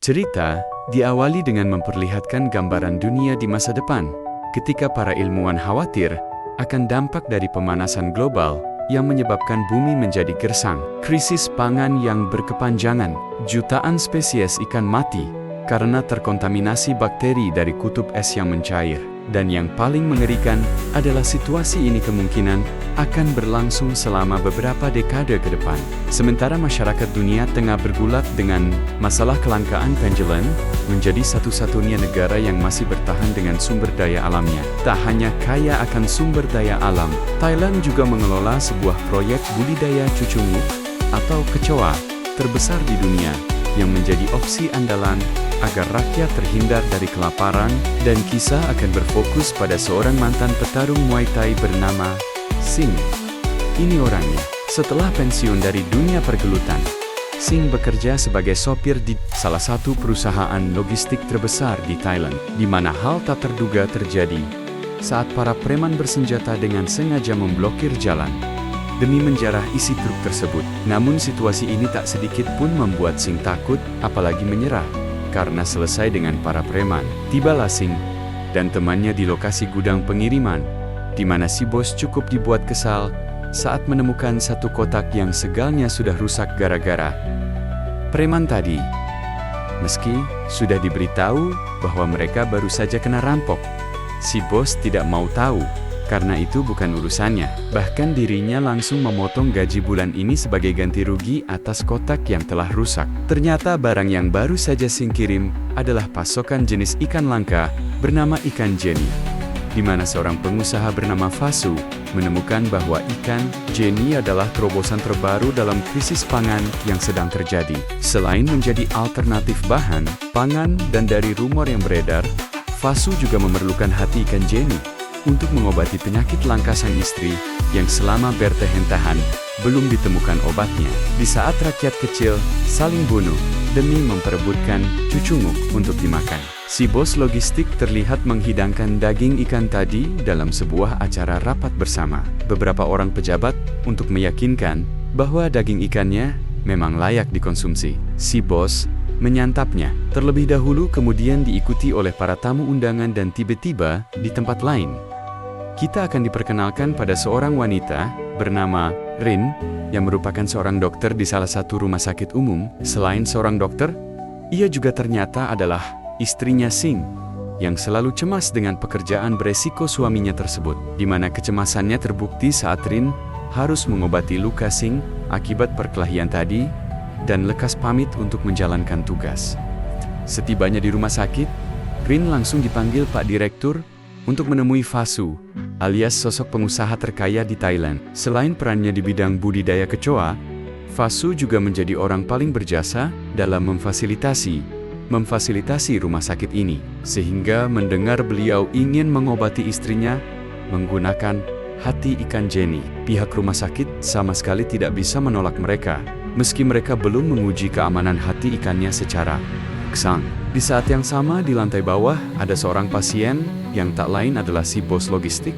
Cerita diawali dengan memperlihatkan gambaran dunia di masa depan, ketika para ilmuwan khawatir akan dampak dari pemanasan global yang menyebabkan bumi menjadi gersang, krisis pangan yang berkepanjangan, jutaan spesies ikan mati karena terkontaminasi bakteri dari kutub es yang mencair. Dan yang paling mengerikan adalah situasi ini kemungkinan akan berlangsung selama beberapa dekade ke depan. Sementara masyarakat dunia tengah bergulat dengan masalah kelangkaan penjualan, menjadi satu-satunya negara yang masih bertahan dengan sumber daya alamnya. Tak hanya kaya akan sumber daya alam, Thailand juga mengelola sebuah proyek budidaya cucunguk atau kecoa terbesar di dunia, yang menjadi opsi andalan agar rakyat terhindar dari kelaparan, dan kisah akan berfokus pada seorang mantan petarung Muay Thai bernama Singh. Ini orangnya. Setelah pensiun dari dunia pergelutan, Singh bekerja sebagai sopir di salah satu perusahaan logistik terbesar di Thailand, di mana hal tak terduga terjadi saat para preman bersenjata dengan sengaja memblokir jalan demi menjarah isi truk tersebut. Namun situasi ini tak sedikit pun membuat Singh takut, apalagi menyerah. Karena selesai dengan para preman, tibalah Singh dan temannya di lokasi gudang pengiriman, di mana si bos cukup dibuat kesal saat menemukan satu kotak yang segalnya sudah rusak gara-gara preman tadi. Meski sudah diberitahu bahwa mereka baru saja kena rampok, si bos tidak mau tahu. Karena itu bukan urusannya. Bahkan dirinya langsung memotong gaji bulan ini sebagai ganti rugi atas kotak yang telah rusak. Ternyata barang yang baru saja Singh kirim adalah pasokan jenis ikan langka bernama ikan Jenny, di mana seorang pengusaha bernama Fasu menemukan bahwa ikan Jenny adalah terobosan terbaru dalam krisis pangan yang sedang terjadi. Selain menjadi alternatif bahan pangan dan dari rumor yang beredar, Fasu juga memerlukan hati ikan Jenny untuk mengobati penyakit langka sang istri yang selama bertahan-tahan belum ditemukan obatnya. Di saat rakyat kecil saling bunuh demi memperebutkan cucunguk untuk dimakan, si bos logistik terlihat menghidangkan daging ikan tadi dalam sebuah acara rapat bersama beberapa orang pejabat untuk meyakinkan bahwa daging ikannya memang layak dikonsumsi. Si bos menyantapnya terlebih dahulu, kemudian diikuti oleh para tamu undangan, dan tiba-tiba di tempat lain kita akan diperkenalkan pada seorang wanita bernama Rin, yang merupakan seorang dokter di salah satu rumah sakit umum. Selain seorang dokter, ia juga ternyata adalah istrinya Singh, yang selalu cemas dengan pekerjaan beresiko suaminya tersebut, di mana kecemasannya terbukti saat Rin harus mengobati luka Singh akibat perkelahian tadi, dan lekas pamit untuk menjalankan tugas. Setibanya di rumah sakit, Rin langsung dipanggil Pak Direktur untuk menemui Fasu, alias sosok pengusaha terkaya di Thailand. Selain perannya di bidang budidaya kecoa, Fasu juga menjadi orang paling berjasa dalam memfasilitasi rumah sakit ini. Sehingga mendengar beliau ingin mengobati istrinya menggunakan hati ikan Jenny, pihak rumah sakit sama sekali tidak bisa menolak mereka, meski mereka belum menguji keamanan hati ikannya secara kesan. Di saat yang sama, di lantai bawah ada seorang pasien yang tak lain adalah si bos logistik,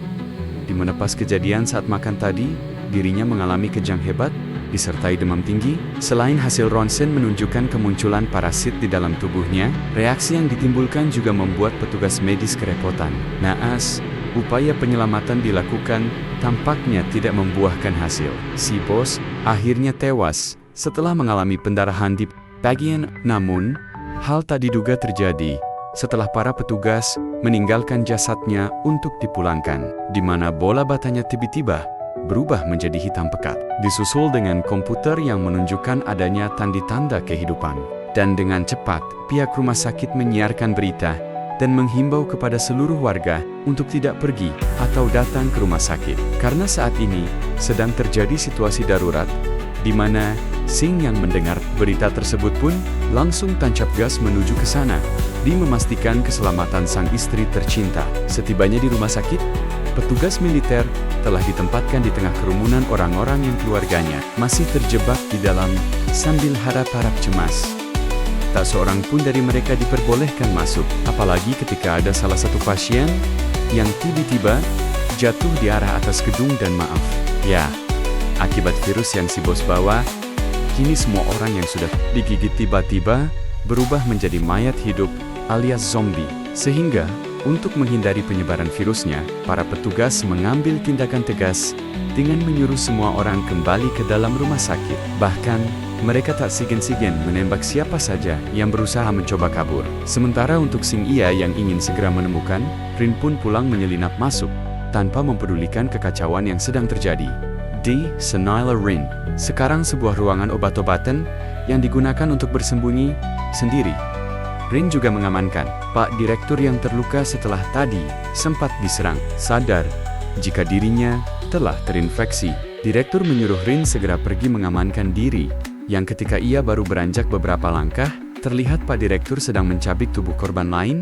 di mana pas kejadian saat makan tadi, dirinya mengalami kejang hebat disertai demam tinggi. Selain hasil ronsen menunjukkan kemunculan parasit di dalam tubuhnya, reaksi yang ditimbulkan juga membuat petugas medis kerepotan. Naas, upaya penyelamatan dilakukan, tampaknya tidak membuahkan hasil. Si bos akhirnya tewas setelah mengalami pendarahan di bagian. Namun, hal tak diduga terjadi setelah para petugas meninggalkan jasadnya untuk dipulangkan, di mana bola batanya tiba-tiba berubah menjadi hitam pekat, disusul dengan komputer yang menunjukkan adanya tanda-tanda kehidupan. Dan dengan cepat, pihak rumah sakit menyiarkan berita dan menghimbau kepada seluruh warga untuk tidak pergi atau datang ke rumah sakit, karena saat ini sedang terjadi situasi darurat, di mana Singh yang mendengar berita tersebut pun langsung tancap gas menuju ke sana, demi memastikan keselamatan sang istri tercinta. Setibanya di rumah sakit, petugas militer telah ditempatkan di tengah kerumunan orang-orang yang keluarganya masih terjebak di dalam sambil harap-harap cemas. Tak seorang pun dari mereka diperbolehkan masuk, apalagi ketika ada salah satu pasien yang tiba-tiba jatuh di arah atas gedung dan maaf, ya, akibat virus yang si bos bawa. Kini semua orang yang sudah digigit tiba-tiba berubah menjadi mayat hidup alias zombie. Sehingga, untuk menghindari penyebaran virusnya, para petugas mengambil tindakan tegas dengan menyuruh semua orang kembali ke dalam rumah sakit. Bahkan, mereka tak segan-segan menembak siapa saja yang berusaha mencoba kabur. Sementara untuk Sing Ia yang ingin segera menemukan, Rin pun pulang menyelinap masuk, tanpa mempedulikan kekacauan yang sedang terjadi. Di Senila Rin, sekarang sebuah ruangan obat-obatan yang digunakan untuk bersembunyi sendiri. Rin juga mengamankan Pak Direktur yang terluka setelah tadi sempat diserang. Sadar jika dirinya telah terinfeksi, Direktur menyuruh Rin segera pergi mengamankan diri, yang ketika ia baru beranjak beberapa langkah, terlihat Pak Direktur sedang mencabik tubuh korban lain.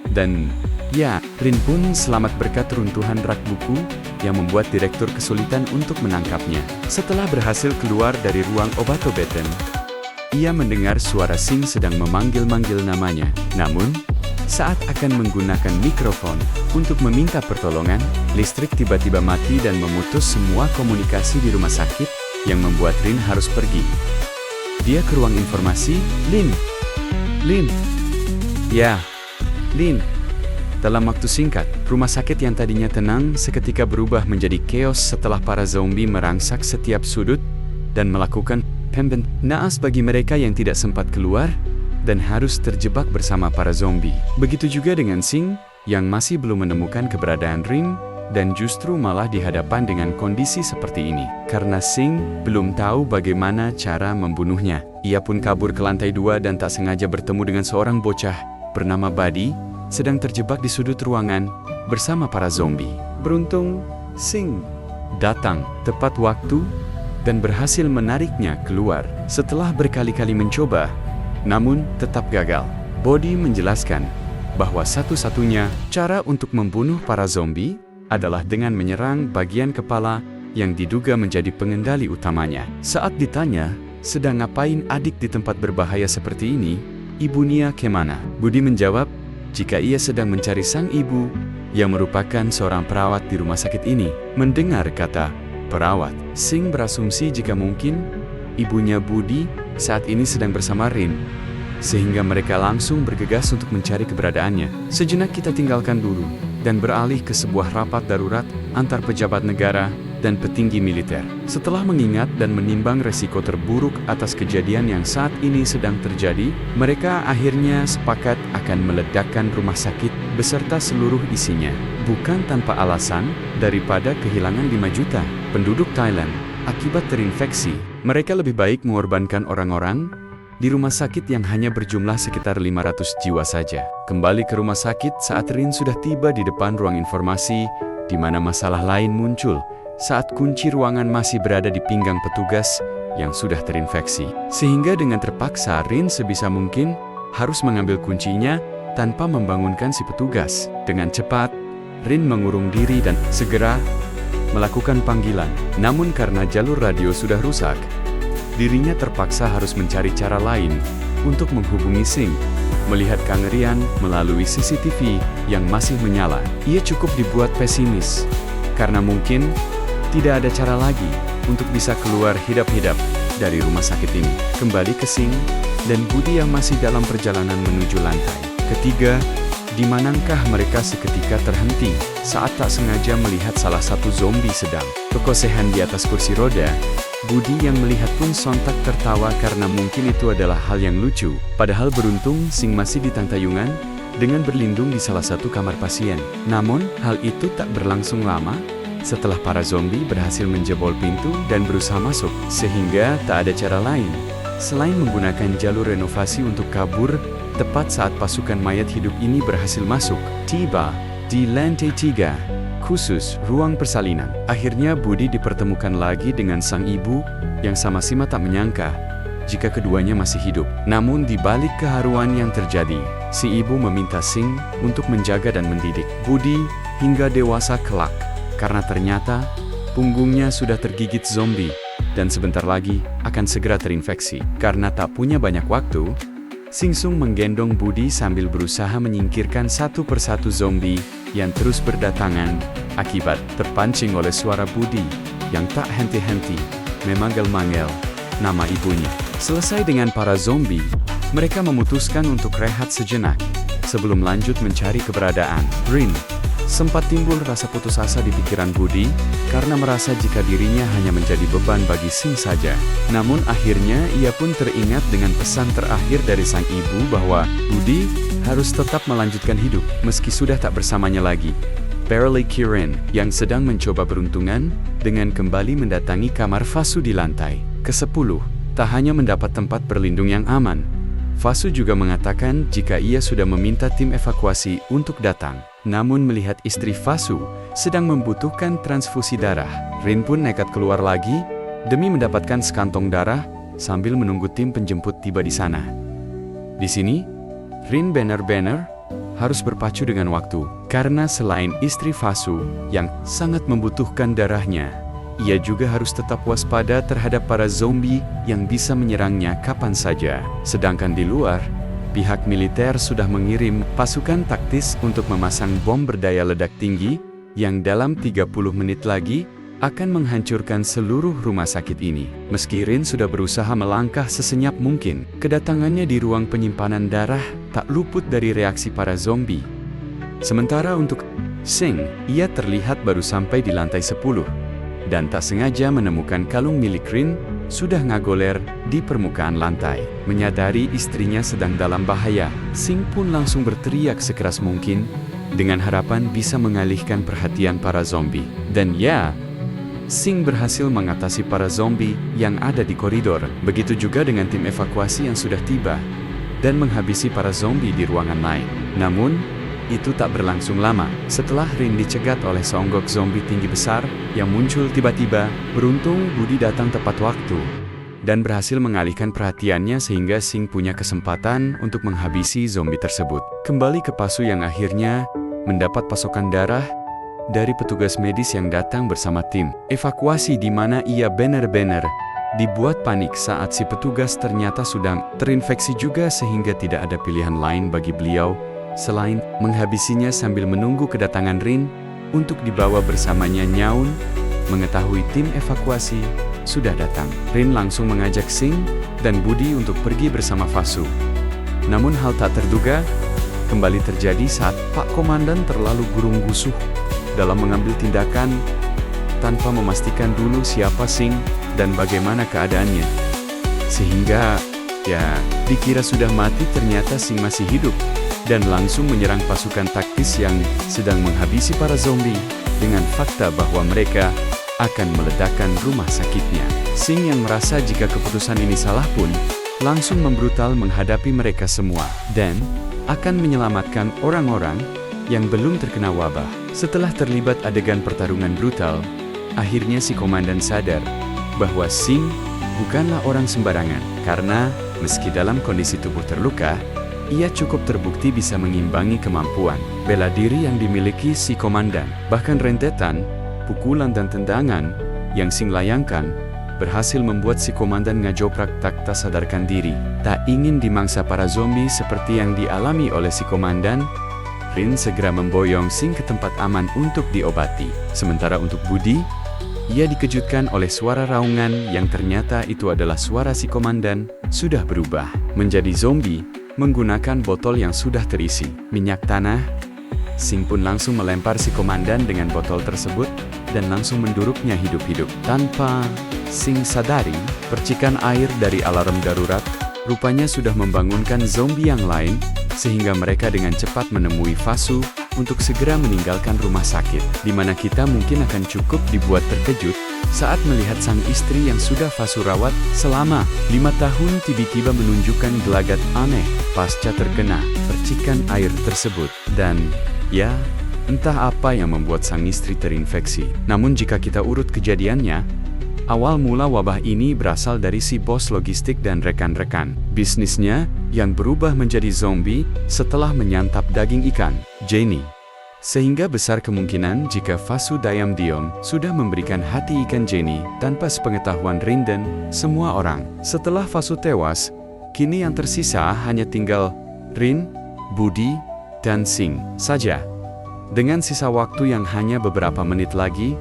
Dan ya, Rin pun selamat berkat runtuhan rak buku yang membuat Direktur kesulitan untuk menangkapnya. Setelah berhasil keluar dari ruang obat-obatan, ia mendengar suara Sing sedang memanggil-manggil namanya. Namun, saat akan menggunakan mikrofon untuk meminta pertolongan, listrik tiba-tiba mati dan memutus semua komunikasi di rumah sakit, yang membuat Rin harus pergi. Dia ke ruang informasi. Lin. Ya, Lin. Dalam waktu singkat, rumah sakit yang tadinya tenang seketika berubah menjadi chaos setelah para zombie merangsak setiap sudut dan melakukan naas bagi mereka yang tidak sempat keluar dan harus terjebak bersama para zombie. Begitu juga dengan Sing, yang masih belum menemukan keberadaan Rin, dan justru malah dihadapan dengan kondisi seperti ini. Karena Sing belum tahu bagaimana cara membunuhnya, ia pun kabur ke lantai 2 dan tak sengaja bertemu dengan seorang bocah bernama Buddy, sedang terjebak di sudut ruangan bersama para zombie. Beruntung, Sing datang tepat waktu dan berhasil menariknya keluar. Setelah berkali-kali mencoba, namun tetap gagal. Buddy menjelaskan bahwa satu-satunya cara untuk membunuh para zombie adalah dengan menyerang bagian kepala yang diduga menjadi pengendali utamanya. Saat ditanya, sedang ngapain adik di tempat berbahaya seperti ini, Ibu Nia kemana? Buddy menjawab, jika ia sedang mencari sang ibu, yang merupakan seorang perawat di rumah sakit ini. Mendengar kata perawat, Sing berasumsi jika mungkin ibunya Buddy saat ini sedang bersama Rin, sehingga mereka langsung bergegas untuk mencari keberadaannya. Sejenak kita tinggalkan dulu dan beralih ke sebuah rapat darurat antar pejabat negara dan petinggi militer. Setelah mengingat dan menimbang resiko terburuk atas kejadian yang saat ini sedang terjadi, mereka akhirnya sepakat akan meledakkan rumah sakit beserta seluruh isinya. Bukan tanpa alasan, daripada kehilangan 5 juta penduduk Thailand akibat terinfeksi, mereka lebih baik mengorbankan orang-orang di rumah sakit yang hanya berjumlah sekitar 500 jiwa saja. Kembali ke rumah sakit saat Rin sudah tiba di depan ruang informasi, di mana masalah lain muncul saat kunci ruangan masih berada di pinggang petugas yang sudah terinfeksi. Sehingga dengan terpaksa Rin sebisa mungkin harus mengambil kuncinya tanpa membangunkan si petugas. Dengan cepat, Rin mengurung diri dan segera melakukan panggilan. Namun karena jalur radio sudah rusak, dirinya terpaksa harus mencari cara lain untuk menghubungi Sing. Melihat kengerian melalui CCTV yang masih menyala, ia cukup dibuat pesimis, karena mungkin tidak ada cara lagi untuk bisa keluar hidup-hidup dari rumah sakit ini. Kembali ke Sing dan Buddy yang masih dalam perjalanan menuju lantai ketiga, di manakah mereka seketika terhenti saat tak sengaja melihat salah satu zombie sedang berkosehan di atas kursi roda. Buddy yang melihat pun sontak tertawa karena mungkin itu adalah hal yang lucu. Padahal beruntung Sing masih di tangtayungan dengan berlindung di salah satu kamar pasien. Namun, hal itu tak berlangsung lama setelah para zombie berhasil menjebol pintu dan berusaha masuk. Sehingga tak ada cara lain selain menggunakan jalur renovasi untuk kabur tepat saat pasukan mayat hidup ini berhasil masuk. Tiba di lantai 3, khusus ruang persalinan. Akhirnya Buddy dipertemukan lagi dengan sang ibu yang sama-sama tak menyangka jika keduanya masih hidup. Namun di balik keharuan yang terjadi, si ibu meminta Sing untuk menjaga dan mendidik Buddy hingga dewasa kelak, karena ternyata punggungnya sudah tergigit zombie dan sebentar lagi akan segera terinfeksi. Karena tak punya banyak waktu, Sing Sung menggendong Buddy sambil berusaha menyingkirkan satu persatu zombie yang terus berdatangan akibat terpancing oleh suara Buddy yang tak henti-henti memanggil-manggil nama ibunya. Selesai dengan para zombie, mereka memutuskan untuk rehat sejenak sebelum lanjut mencari keberadaan Rin. Sempat timbul rasa putus asa di pikiran Budi karena merasa jika dirinya hanya menjadi beban bagi Sing saja. Namun akhirnya ia pun teringat dengan pesan terakhir dari sang ibu bahwa Budi harus tetap melanjutkan hidup meski sudah tak bersamanya lagi. Barely Kirin yang sedang mencoba beruntungan dengan kembali mendatangi kamar Fasu di lantai ke-10, tak hanya mendapat tempat berlindung yang aman. Fasu juga mengatakan jika ia sudah meminta tim evakuasi untuk datang. Namun melihat istri Fasu sedang membutuhkan transfusi darah, Rin pun nekat keluar lagi demi mendapatkan sekantong darah sambil menunggu tim penjemput tiba di sana. Di sini, Rin benar-benar harus berpacu dengan waktu, karena selain istri Fasu yang sangat membutuhkan darahnya, ia juga harus tetap waspada terhadap para zombie yang bisa menyerangnya kapan saja. Sedangkan di luar, pihak militer sudah mengirim pasukan taktis untuk memasang bom berdaya ledak tinggi yang dalam 30 menit lagi akan menghancurkan seluruh rumah sakit ini. Meski Rin sudah berusaha melangkah sesenyap mungkin, kedatangannya di ruang penyimpanan darah tak luput dari reaksi para zombie. Sementara untuk Sing, ia terlihat baru sampai di lantai 10 dan tak sengaja menemukan kalung milik Rin sudah ngagoler di permukaan lantai. Menyadari istrinya sedang dalam bahaya, Sing pun langsung berteriak sekeras mungkin dengan harapan bisa mengalihkan perhatian para zombie. Dan ya, Sing berhasil mengatasi para zombie yang ada di koridor. Begitu juga dengan tim evakuasi yang sudah tiba dan menghabisi para zombie di ruangan lain. Namun, itu tak berlangsung lama. Setelah Rin dicegat oleh seonggok zombie tinggi besar yang muncul tiba-tiba, beruntung Budi datang tepat waktu dan berhasil mengalihkan perhatiannya sehingga Sing punya kesempatan untuk menghabisi zombie tersebut. Kembali ke Pasu yang akhirnya mendapat pasokan darah dari petugas medis yang datang bersama tim evakuasi, di mana ia benar-benar dibuat panik saat si petugas ternyata sudah terinfeksi juga sehingga tidak ada pilihan lain bagi beliau selain menghabisinya sambil menunggu kedatangan Rin untuk dibawa bersamanya. Nyaun mengetahui tim evakuasi sudah datang. Rin langsung mengajak Sing dan Budi untuk pergi bersama Fasu. Namun hal tak terduga kembali terjadi saat Pak Komandan terlalu gurung-gusuh dalam mengambil tindakan tanpa memastikan dulu siapa Sing dan bagaimana keadaannya. Sehingga, ya, dikira sudah mati, ternyata Sing masih hidup dan langsung menyerang pasukan taktis yang sedang menghabisi para zombie dengan fakta bahwa mereka akan meledakkan rumah sakitnya. Sing yang merasa jika keputusan ini salah pun langsung membrutal menghadapi mereka semua dan akan menyelamatkan orang-orang yang belum terkena wabah. Setelah terlibat adegan pertarungan brutal, akhirnya si komandan sadar bahwa Sing bukanlah orang sembarangan, karena meski dalam kondisi tubuh terluka, ia cukup terbukti bisa mengimbangi kemampuan bela diri yang dimiliki si komandan. Bahkan rentetan pukulan dan tendangan yang Sing layangkan berhasil membuat si komandan ngajoprak tak sadarkan diri. Tak ingin dimangsa para zombie seperti yang dialami oleh si komandan, Rin segera memboyong Sing ke tempat aman untuk diobati. Sementara untuk Budi, ia dikejutkan oleh suara raungan yang ternyata itu adalah suara si komandan sudah berubah menjadi zombie menggunakan botol yang sudah terisi minyak tanah. Sing pun langsung melempar si komandan dengan botol tersebut dan langsung menduruknya hidup-hidup. Tanpa Sing sadari, percikan air dari alarm darurat rupanya sudah membangunkan zombie yang lain, sehingga mereka dengan cepat menemui Fasu untuk segera meninggalkan rumah sakit, di mana kita mungkin akan cukup dibuat terkejut saat melihat sang istri yang sudah Fasu rawat selama 5 tahun tiba-tiba menunjukkan gelagat aneh pasca terkena percikan air tersebut. Dan, ya, entah apa yang membuat sang istri terinfeksi. Namun jika kita urut kejadiannya, awal mula wabah ini berasal dari si bos logistik dan rekan-rekan bisnisnya yang berubah menjadi zombie setelah menyantap daging ikan, Jenny. Sehingga besar kemungkinan jika Fasu diam-diam sudah memberikan hati ikan Jenny tanpa sepengetahuan Rin dan semua orang. Setelah Fasu tewas, kini yang tersisa hanya tinggal Rin, Budi, dan Sing saja. Dengan sisa waktu yang hanya beberapa menit lagi,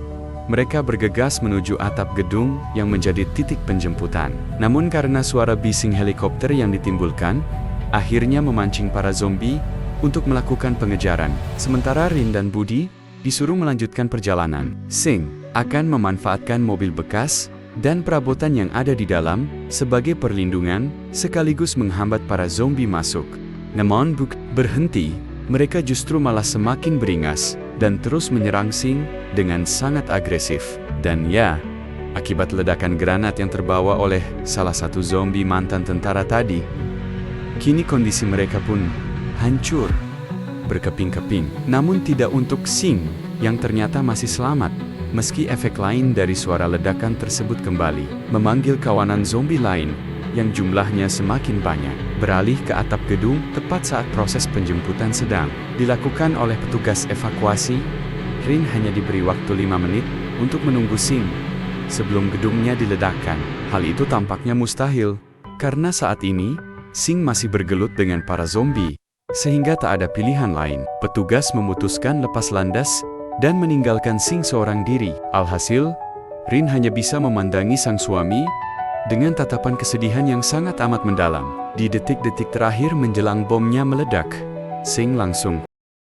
mereka bergegas menuju atap gedung yang menjadi titik penjemputan. Namun karena suara bising helikopter yang ditimbulkan, akhirnya memancing para zombie untuk melakukan pengejaran. Sementara Rin dan Budi disuruh melanjutkan perjalanan. Singh akan memanfaatkan mobil bekas dan perabotan yang ada di dalam sebagai perlindungan, sekaligus menghambat para zombie masuk. Namun berhenti, mereka justru malah semakin beringas dan terus menyerang Singh dengan sangat agresif. Dan ya, akibat ledakan granat yang terbawa oleh salah satu zombie mantan tentara tadi, kini kondisi mereka pun hancur berkeping-keping. Namun tidak untuk Singh yang ternyata masih selamat, meski efek lain dari suara ledakan tersebut kembali memanggil kawanan zombie lain yang jumlahnya semakin banyak, beralih ke atap gedung tepat saat proses penjemputan sedang dilakukan oleh petugas evakuasi. Rin hanya diberi waktu 5 menit untuk menunggu Singh sebelum gedungnya diledakkan. Hal itu tampaknya mustahil, karena saat ini Singh masih bergelut dengan para zombie, sehingga tak ada pilihan lain. Petugas memutuskan lepas landas dan meninggalkan Singh seorang diri. Alhasil, Rin hanya bisa memandangi sang suami dengan tatapan kesedihan yang sangat amat mendalam. Di detik-detik terakhir menjelang bomnya meledak, Singh langsung